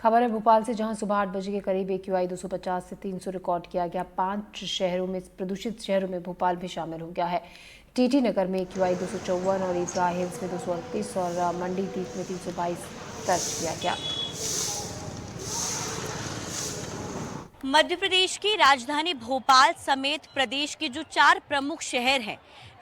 खबर है भोपाल से, जहां सुबह 8 बजे के करीब AQI 250 से 300 रिकॉर्ड किया गया। 5 शहरों में, प्रदूषित शहरों में भोपाल भी शामिल हो गया है। TT नगर में AQI 254 और ईदगाह हिल्स में 238 और मंडी द्वीप में 322 दर्ज किया गया। मध्य प्रदेश की राजधानी भोपाल समेत प्रदेश के जो 4 प्रमुख शहर हैं,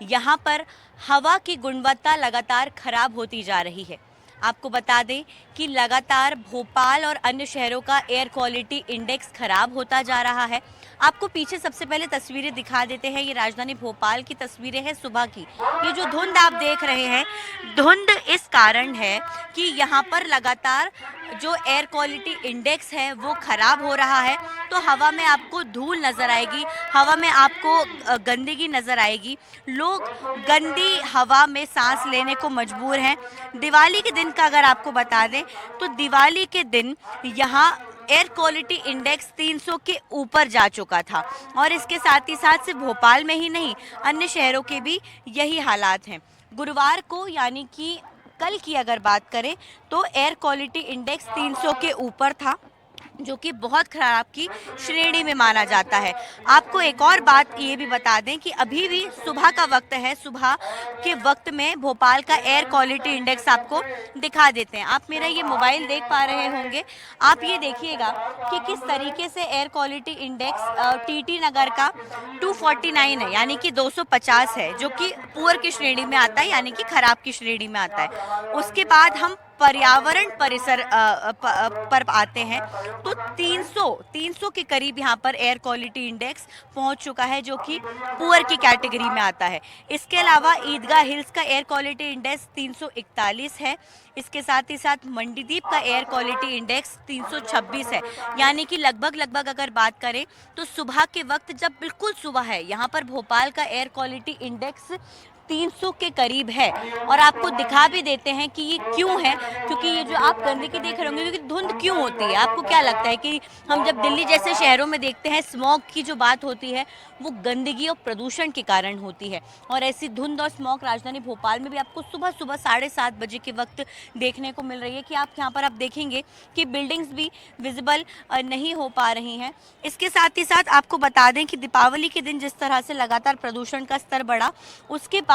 यहाँ पर हवा की गुणवत्ता लगातार खराब होती जा रही है। आपको बता दें कि लगातार भोपाल और अन्य शहरों का एयर क्वालिटी इंडेक्स खराब होता जा रहा है। आपको पीछे सबसे पहले तस्वीरें दिखा देते हैं। ये राजधानी भोपाल की तस्वीरें हैं सुबह की। ये जो धुंध आप देख रहे हैं, धुंध इस कारण है कि यहाँ पर लगातार जो एयर क्वालिटी इंडेक्स है वो खराब हो रहा है। तो हवा में आपको धूल नज़र आएगी, हवा में आपको गंदगी नज़र आएगी। लोग गंदी हवा में सांस लेने को मजबूर हैं। दिवाली के दिन का अगर आपको बता दें तो दिवाली के दिन यहाँ एयर क्वालिटी इंडेक्स 300 के ऊपर जा चुका था और इसके साथ ही साथ सिर्फ भोपाल में ही नहीं, अन्य शहरों के भी यही हालात हैं। गुरुवार को यानी कि कल की अगर बात करें तो एयर क्वालिटी इंडेक्स 300 के ऊपर था, जो कि बहुत खराब की श्रेणी में माना जाता है। आपको एक और बात ये भी बता दें कि अभी भी सुबह का वक्त है। सुबह के वक्त में भोपाल का एयर क्वालिटी इंडेक्स आपको दिखा देते हैं। आप मेरा ये मोबाइल देख पा रहे होंगे। आप ये देखिएगा कि किस तरीके से एयर क्वालिटी इंडेक्स TT नगर का 249 है, यानी कि 250 है, जो कि पुअर की श्रेणी में आता है, यानी कि खराब की श्रेणी में आता है। उसके बाद हम पर्यावरण परिसर पर आते हैं तो 300 के करीब यहाँ पर एयर क्वालिटी इंडेक्स पहुँच चुका है, जो कि पुअर की कैटेगरी में आता है। इसके अलावा ईदगाह हिल्स का एयर क्वालिटी इंडेक्स 341 है। इसके साथ ही साथ मंडीदीप का एयर क्वालिटी इंडेक्स 326 है, यानी कि लगभग अगर बात करें तो सुबह के वक्त, जब बिल्कुल सुबह है, यहाँ पर भोपाल का एयर क्वालिटी इंडेक्स 300 के करीब है। और आपको दिखा भी देते हैं कि ये क्यों है, क्योंकि ये जो आप गंदगी देख रहे होंगे, क्योंकि धुंध क्यों होती है। आपको क्या लगता है कि हम जब दिल्ली जैसे शहरों में देखते हैं, स्मॉग की जो बात होती है वो गंदगी और प्रदूषण के कारण होती है, और ऐसी धुंध और स्मॉग राजधानी भोपाल में भी आपको सुबह 7:30 बजे के वक्त देखने को मिल रही है। कि आप यहाँ पर आप देखेंगे कि बिल्डिंग्स भी विजिबल नहीं हो पा रही हैं। इसके साथ ही साथ आपको बता दें कि दीपावली के दिन जिस तरह से लगातार प्रदूषण का स्तर बढ़ा, उसके बाद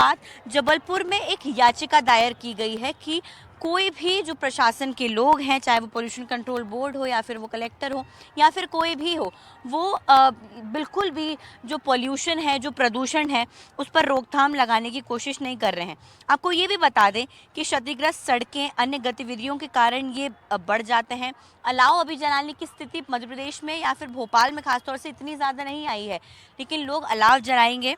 जबलपुर में एक याचिका दायर की गई है कि कोई भी जो प्रशासन के लोग हैं, चाहे वो पोल्यूशन कंट्रोल बोर्ड हो या फिर वो कलेक्टर हो या फिर कोई भी हो, वो बिल्कुल भी जो पोल्यूशन है, जो प्रदूषण है, उस पर रोकथाम लगाने की कोशिश नहीं कर रहे हैं। आपको ये भी बता दें कि क्षतिग्रस्त सड़कें अन्य गतिविधियों के कारण ये बढ़ जाते हैं। अलाव अभी जलाने की स्थिति मध्य प्रदेश में या फिर भोपाल में खासतौर से इतनी ज़्यादा नहीं आई है, लेकिन लोग अलाव जलाएंगे,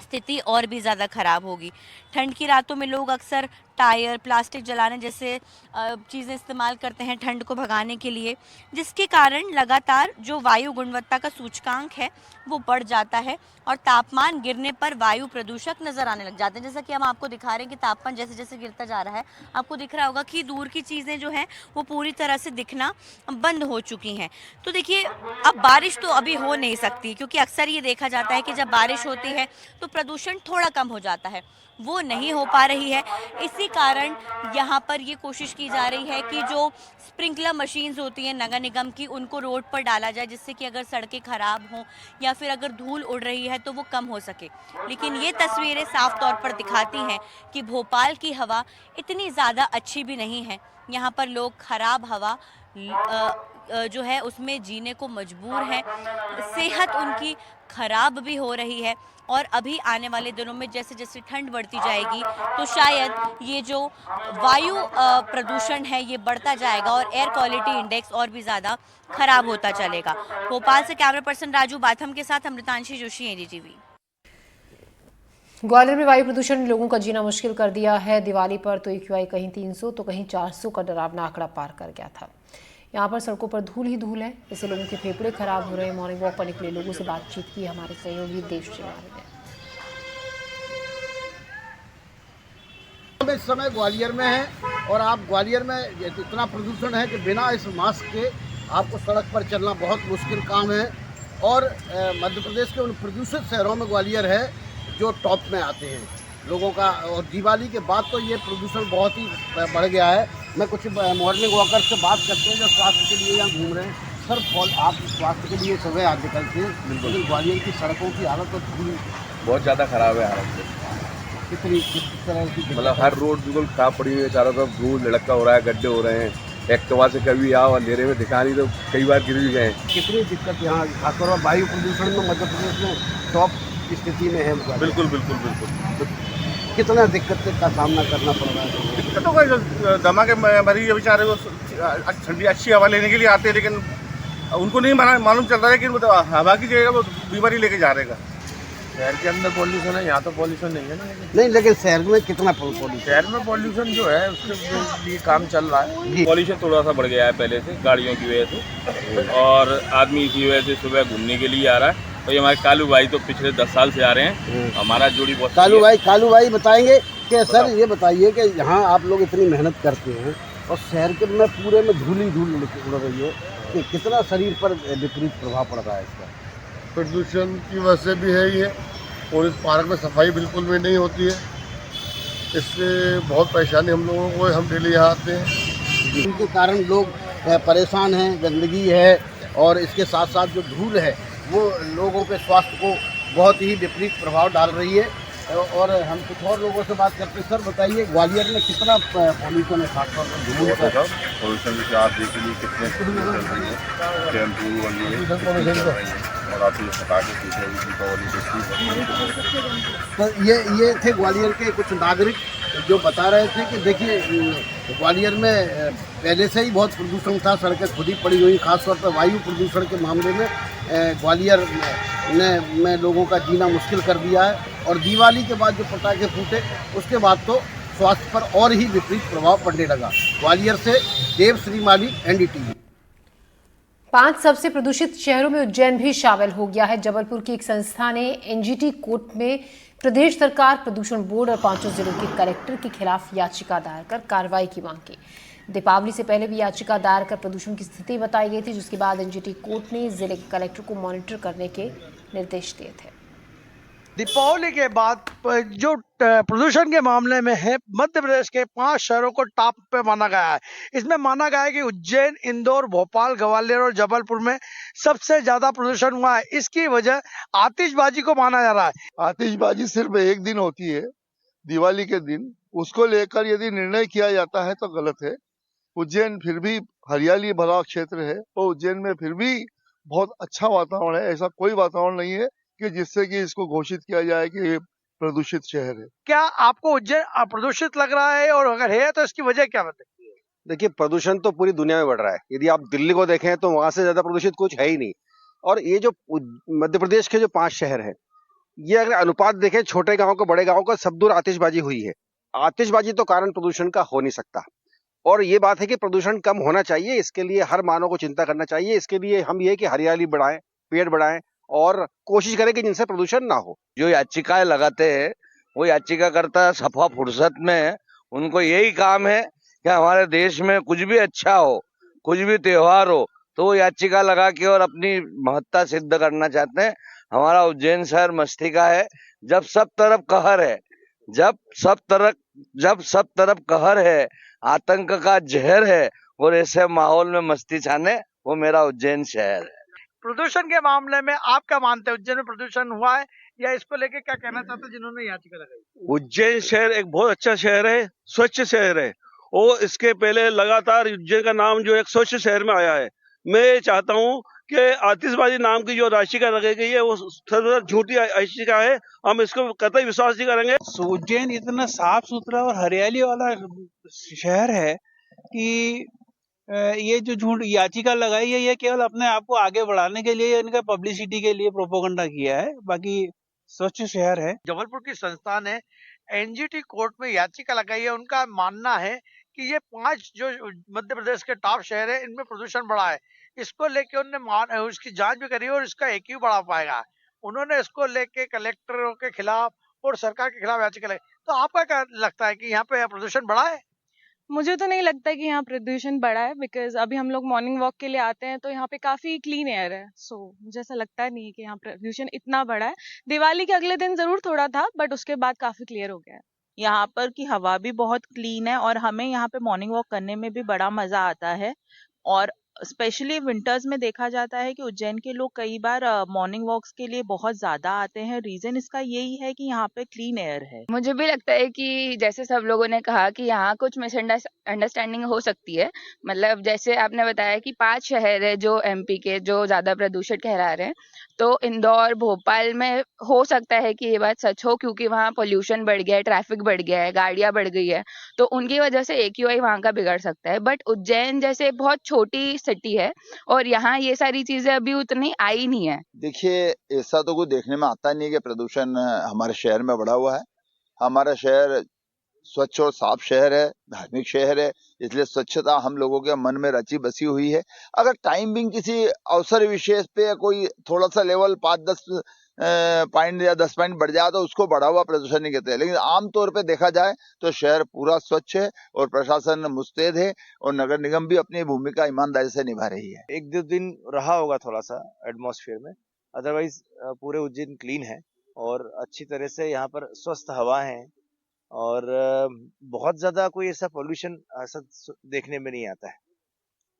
स्थिति और भी ज़्यादा ख़राब होगी। ठंड की रातों में लोग अक्सर टायर, प्लास्टिक जलाने जैसे चीज़ें इस्तेमाल करते हैं ठंड को भगाने के लिए, जिसके कारण लगातार जो वायु गुणवत्ता का सूचकांक है वो बढ़ जाता है और तापमान गिरने पर वायु प्रदूषक नज़र आने लग जाते हैं। जैसा कि हम आपको दिखा रहे हैं कि तापमान जैसे जैसे गिरता जा रहा है, आपको दिख रहा होगा कि दूर की चीज़ें जो हैं वो पूरी तरह से दिखना बंद हो चुकी हैं। तो देखिए, अब बारिश तो अभी हो नहीं सकती, क्योंकि अक्सर ये देखा जाता है कि जब बारिश होती है तो प्रदूषण थोड़ा कम हो जाता है, वो नहीं हो पा रही है। इसी कारण यहाँ पर ये कोशिश की जा रही है कि जो स्प्रिंकलर मशीन्स होती हैं नगर निगम की, उनको रोड पर डाला जाए, जिससे कि अगर सड़कें खराब हों या फिर अगर धूल उड़ रही है तो वो कम हो सके। लेकिन ये तस्वीरें साफ तौर पर दिखाती हैं कि भोपाल की हवा इतनी ज़्यादा अच्छी भी नहीं है। यहाँ पर लोग खराब हवा जो है उसमें जीने को मजबूर हैं। सेहत उनकी खराब भी हो रही है, और अभी आने वाले दिनों में जैसे जैसे ठंड बढ़ती जाएगी तो शायद ये जो वायु प्रदूषण है ये बढ़ता जाएगा और एयर क्वालिटी इंडेक्स और भी ज़्यादा खराब होता चलेगा। भोपाल से कैमरा पर्सन राजू बाथम के साथ अमृतांशी जोशी, NDTV। ग्वालियर में वायु प्रदूषण ने लोगों का जीना मुश्किल कर दिया है। दिवाली पर तो AQI कहीं 300 तो कहीं 400 का डरावना आंकड़ा पार कर गया था। यहाँ पर सड़कों पर धूल ही धूल है, इससे लोगों के फेफड़े खराब हो रहे हैं। मॉर्निंग वॉक पर निकले लोगों से बातचीत की हमारे सहयोगी देश चिमारी ने। इस समय ग्वालियर में है और आप ग्वालियर में इतना प्रदूषण है कि बिना इस मास्क के आपको सड़क पर चलना बहुत मुश्किल काम है। और मध्य प्रदेश के उन प्रदूषित शहरों में ग्वालियर है जो टॉप में आते हैं लोगों का। और दिवाली के बाद तो ये प्रदूषण बहुत ही बढ़ गया है। मैं कुछ मॉर्निंग वॉकर से बात करते हैं जो स्वास्थ्य के लिए यहाँ घूम रहे हैं। सर आप स्वास्थ्य के लिए सुबह आज निकलते हैं, लेकिन ग्वालियर की सड़कों की हालत तो बहुत ज़्यादा खराब है हालत से। किस तरह की मतलब हर रोड बिल्कुल खराब पड़ी हुई है, चारों तरफ धूल लड़का हो रहा है, गड्ढे हो रहे हैं। एक्टिवा से कभी आओ अंधेरे में दिखा नहीं तो कई बार गिर भी गए। कितनी दिक्कत यहाँ खासतौर पर वायु प्रदूषण में मध्य प्रदेश में टॉप स्थिति में है ग्वालियर। बिल्कुल बिल्कुल बिल्कुल। तो कितना दिक्कत का सामना करना पड़ रहा है? दिक्कतों का दमा के मरीज बेचारे को ठंडी अच्छी हवा लेने के लिए आते हैं, लेकिन उनको नहीं मालूम चल रहा है कि हवा की जगह वो बीमारी लेके जा रहेगा। शहर के अंदर पॉल्यूशन है, यहाँ तो पॉल्यूशन नहीं है ना। नहीं, लेकिन शहर में कितना पॉल्यूशन? शहर में पॉल्यूशन जो है उसके लिए काम चल रहा है। पॉल्यूशन थोड़ा सा बढ़ गया है पहले से, गाड़ियों की वजह से, और आदमी इसी वजह से सुबह घूमने के लिए आ रहा है। और ये हमारे कालू भाई तो पिछले 10 साल से आ रहे हैं, हमारा जोड़ी बहुत। कालू भाई बताएंगे कि सर ये बताइए कि यहाँ आप लोग इतनी मेहनत करते हैं और शहर के में पूरे में धूल उड़ रही है, कि कितना शरीर पर विपरीत प्रभाव पड़ रहा है इसका? प्रदूषण की वजह से भी है ये, और इस पार्क में सफाई बिल्कुल भी नहीं होती है। इससे बहुत परेशानी हम लोगों को है, हम डेली यहाँ आते हैं। इनके कारण लोग परेशान हैं, गंदगी है, और इसके साथ साथ जो धूल है वो लोगों के स्वास्थ्य को बहुत ही विपरीत प्रभाव डाल रही है। और हम कुछ और लोगों से बात करते हैं। सर बताइए, ग्वालियर में कितना पॉल्यूशन है खासतौर पर धूल का? पॉल्यूशन जैसे आप देख लीजिए कितने टेम्पू और आप ये सटा के पीछे दीपावली। तो ये थे ग्वालियर के कुछ नागरिक जो बता रहे थे कि देखिए ग्वालियर में पहले से ही बहुत प्रदूषण था, सड़कें खुद ही पड़ी हुई। खासतौर पर वायु प्रदूषण के मामले में ग्वालियर में लोगों का जीना मुश्किल कर दिया है। और दिवाली के बाद जो पटाखे फूटे उसके बाद तो स्वास्थ्य पर और ही विपरीत प्रभाव पड़ने लगा। ग्वालियर से देव श्रीमाली, NDTV। 5 सबसे प्रदूषित शहरों में उज्जैन भी शामिल हो गया है। जबलपुर की एक संस्था ने NGT कोर्ट में प्रदेश सरकार, प्रदूषण बोर्ड और 5 जिलों के कलेक्टर के खिलाफ याचिका दायर कर कार्रवाई की मांग की। दीपावली से पहले भी याचिका दायर कर प्रदूषण की स्थिति बताई गई थी, जिसके बाद NGT कोर्ट ने जिले के कलेक्टर को मॉनिटर करने के निर्देश दिए थे। दीपावली के बाद जो प्रदूषण के मामले में है, मध्य प्रदेश के 5 शहरों को टॉप पे माना गया है। इसमें माना गया है कि उज्जैन, इंदौर, भोपाल, ग्वालियर और जबलपुर में सबसे ज्यादा प्रदूषण हुआ है। इसकी वजह आतिशबाजी को माना जा रहा है। आतिशबाजी सिर्फ एक दिन होती है, दिवाली के दिन। उसको लेकर यदि निर्णय किया जाता है तो गलत है। उज्जैन फिर भी हरियाली भरा क्षेत्र है, और उज्जैन में फिर भी बहुत अच्छा वातावरण है। ऐसा कोई वातावरण नहीं है कि जिससे कि इसको घोषित किया जाए कि ये प्रदूषित शहर है। क्या आपको उज्जैन प्रदूषित लग रहा है, और अगर है तो इसकी वजह क्या बताइए? देखिए, प्रदूषण तो पूरी दुनिया में बढ़ रहा है। यदि आप दिल्ली को देखें तो वहां से ज्यादा प्रदूषित कुछ है ही नहीं। और ये जो मध्य प्रदेश के जो 5 शहर हैं, ये अगर अनुपात देखें छोटे गांव का, बड़े गांव का, सब दूर आतिशबाजी हुई है। आतिशबाजी तो कारण प्रदूषण का हो नहीं सकता। और ये बात है कि प्रदूषण कम होना चाहिए, इसके लिए हर मानव को चिंता करना चाहिए। इसके लिए हम ये कि हरियाली बढ़ाएं, पेड़ बढ़ाएं और कोशिश करें कि जिनसे प्रदूषण ना हो। जो याचिकाएं लगाते हैं वो याचिकाकर्ता सफा फुर्सत में उनको यही काम है कि हमारे देश में कुछ भी अच्छा हो, कुछ भी त्योहार हो, तो वो याचिका लगा के और अपनी महत्ता सिद्ध करना चाहते हैं। हमारा उज्जैन शहर मस्ती का है। जब सब तरफ कहर है, जब सब तरफ कहर है, आतंक का जहर है, और ऐसे माहौल में मस्ती छाने, वो मेरा उज्जैन शहर है। प्रदूषण के मामले में आप क्या मानते हैं? उज्जैन में प्रदूषण हुआ है, या इसको लेके क्या कहना चाहते हैं जिन्होंने याचिका लगाई? उज्जैन शहर एक बहुत अच्छा शहर है, स्वच्छ शहर है, और इसके पहले लगातार उज्जैन का नाम जो एक स्वच्छ शहर में आया है। मैं ये चाहता हूँ कि आतिशबाजी नाम की जो याचिका लगाई गई है वो सर्वदा झूठी याचिका है। हम इसको कतई विश्वास नहीं करेंगे। उज्जैन इतना साफ सुथरा और हरियाली वाला शहर है कि ये जो झूठ याचिका लगाई है, ये केवल अपने आप को आगे बढ़ाने के लिए, इनका पब्लिसिटी के लिए प्रोपोगंडा किया है। बाकी स्वच्छ शहर है। जबलपुर की संस्था ने NGT कोर्ट में याचिका लगाई है। उनका मानना है कि ये 5 जो मध्य प्रदेश के टॉप शहर है, इनमें प्रदूषण बढ़ा है। इसको लेके उन्होंने उसकी जांच भी करी और इसका एक ही बढ़ा पाएगा। उन्होंने इसको लेके कलेक्टरों के खिलाफ और सरकार के खिलाफ याचिका लगाई। तो आपका क्या लगता है कि यहाँ पे प्रदूषण बढ़ा है? मुझे तो नहीं लगता कि यहाँ प्रदूषण बढ़ा है, बिकॉज अभी हम लोग मॉर्निंग वॉक के लिए आते हैं तो यहाँ पे काफी क्लीन एयर है। सो मुझे ऐसा लगता नहीं है कि यहाँ प्रदूषण इतना बढ़ा है। दिवाली के अगले दिन जरूर थोड़ा था, बट उसके बाद काफी क्लियर हो गया है। यहाँ पर की हवा भी बहुत क्लीन है और हमें यहाँ पे मॉर्निंग वॉक करने में भी बड़ा मजा आता है। और स्पेशली विंटर्स में देखा जाता है कि उज्जैन के लोग कई बार मॉर्निंग वॉक्स के लिए बहुत ज्यादा आते हैं। रीजन इसका यही है कि यहाँ पे क्लीन एयर है। मुझे भी लगता है कि जैसे सब लोगों ने कहा कि यहाँ कुछ मिसअंडरस्टैंडिंग हो सकती है। मतलब जैसे आपने बताया कि 5 शहर है जो एमपी के जो ज्यादा प्रदूषित कहला रहे हैं, तो इंदौर भोपाल में हो सकता है कि ये बात सच हो, क्योंकि वहाँ पोल्यूशन बढ़ गया है, ट्रैफिक बढ़ गया है, गाड़ियां बढ़ गई है, तो उनकी वजह से एक्यूआई वहाँ का बिगड़ सकता है। बट उज्जैन जैसे बहुत छोटी सिटी है और यहाँ ये सारी चीजें अभी उतनी आई नहीं है। देखिए, ऐसा तो कुछ देखने में आता नहीं है कि प्रदूषण हमारे शहर में बढ़ा हुआ है। हमारा शहर स्वच्छ और साफ शहर है, धार्मिक शहर है, इसलिए स्वच्छता हम लोगों के मन में रची बसी हुई है। अगर टाइम बिंग किसी अवसर विशेष पे कोई थोड़ा सा लेवल 5-10 पॉइंट या 10 पॉइंट बढ़ जाए तो उसको बढ़ा हुआ प्रदूषण नहीं कहते हैं, लेकिन आमतौर पे देखा जाए तो शहर पूरा स्वच्छ है और प्रशासन मुस्तैद है और नगर निगम भी अपनी भूमिका ईमानदारी से निभा रही है। 1-2 दिन रहा होगा थोड़ा सा एटमॉस्फेयर में, अदरवाइज पूरे उज्जैन क्लीन है और अच्छी तरह से यहाँ पर स्वस्थ हवा है और बहुत ज्यादा कोई ऐसा पोल्यूशन ऐसा देखने में नहीं आता है।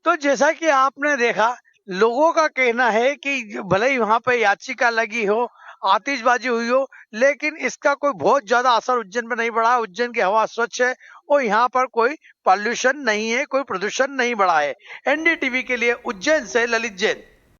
तो जैसा कि आपने देखा, लोगों का कहना है कि भले ही वहां पे याचिका लगी हो, आतिशबाजी हुई हो, लेकिन इसका कोई बहुत ज्यादा असर उज्जैन में नहीं पड़ा। उज्जैन की हवा स्वच्छ है और यहाँ पर कोई पॉल्यूशन नहीं है, कोई प्रदूषण नहीं बढ़ा है। एनडीटीवी के लिए उज्जैन से ललित जैन।